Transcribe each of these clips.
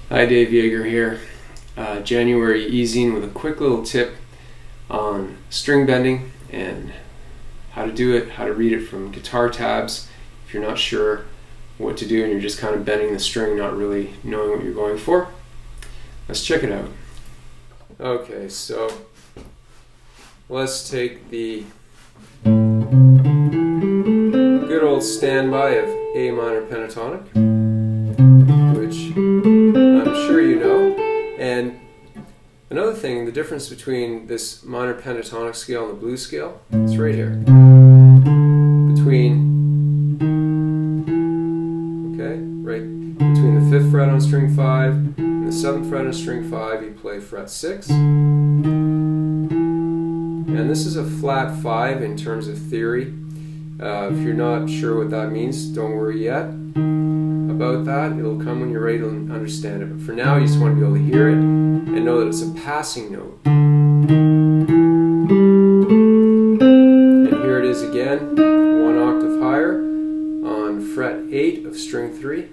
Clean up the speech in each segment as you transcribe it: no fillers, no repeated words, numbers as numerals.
Hi, Dave Yeager here. January E-zine with a quick little tip on string bending and how to do it, how to read it from guitar tabs if you're not sure what to do and you're just kind of bending the string, not really knowing what you're going for. Let's check it out. Okay, so let's take the good old standby of A minor pentatonic, which I'm sure you know. And another thing, the difference between this minor pentatonic scale and the blues scale, it's right here. Between the 5th fret on string 5 and the 7th fret on string 5, you play fret 6. And this is a flat 5 in terms of theory. If you're not sure what that means, don't worry yet about that. It'll come when you're ready to understand it. But for now, you just want to be able to hear it and know that it's a passing note. And here it is again, 1 octave higher on fret 8 of string 3.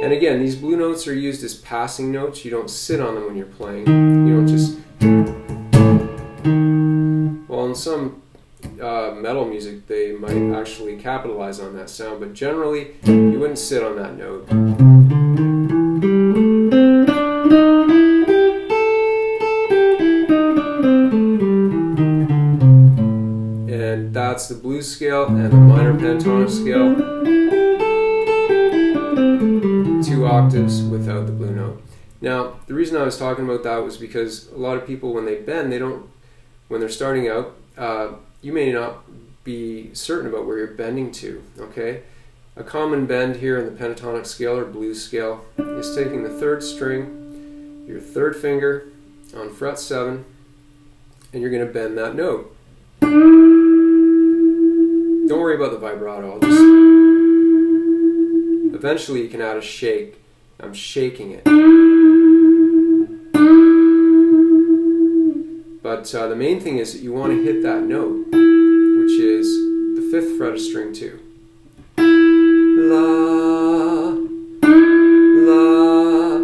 And again, these blue notes are used as passing notes. You don't sit on them when you're playing. You don't just... Well, in some metal music, they might actually capitalize on that sound, but generally, you wouldn't sit on that note. And that's the blues scale and the minor pentatonic scale. 2 octaves without the blue note. Now, the reason I was talking about that was because a lot of people, when they bend, when they're starting out, you may not be certain about where you're bending to, okay? A common bend here in the pentatonic scale or blues scale is taking the 3rd string, your 3rd finger on fret 7, and you're going to bend that note. Don't worry about the vibrato. Eventually you can add a shake. I'm shaking it. But the main thing is that you want to hit that note, which is the 5th fret of string 2. La, la.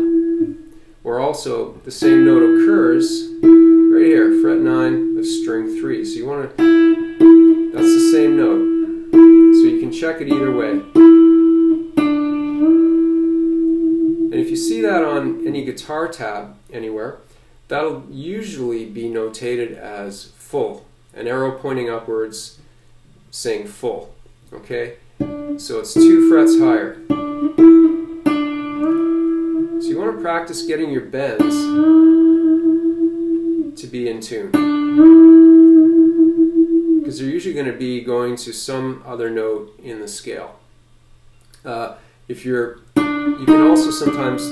Or also, the same note occurs right here, fret 9 of string 3. So you want to, that's the same note. So you can check it either way. And if you see that on any guitar tab anywhere, that'll usually be notated as full, an arrow pointing upwards saying full, okay? So it's 2 frets higher. So you want to practice getting your bends to be in tune, because they're usually going to be going to some other note in the scale. You can also sometimes,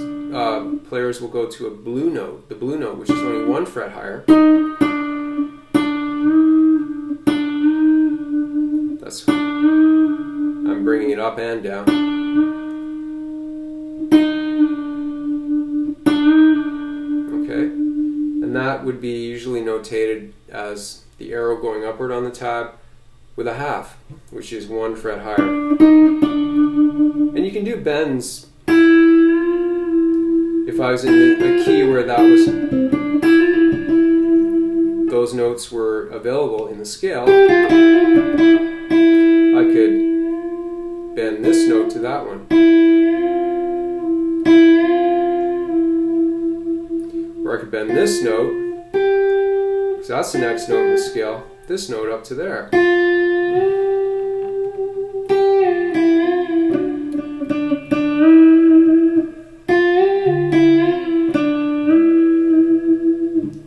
players will go to a blue note, the blue note, which is only 1 fret higher. That's, I'm bringing it up and down. Okay, and that would be usually notated as the arrow going upward on the tab with a half, which is 1 fret higher. And you can do bends. If I was in a key where those notes were available in the scale, I could bend this note to that one. Or I could bend this note, because that's the next note in the scale, this note up to there.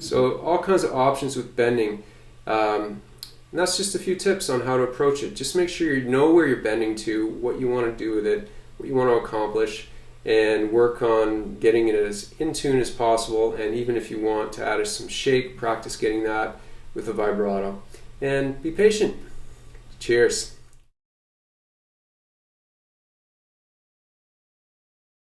So all kinds of options with bending. And that's just a few tips on how to approach it. Just make sure you know where you're bending to, what you want to do with it, what you want to accomplish, and work on getting it as in tune as possible. And even if you want to add some shake, practice getting that with a vibrato. And be patient. Cheers.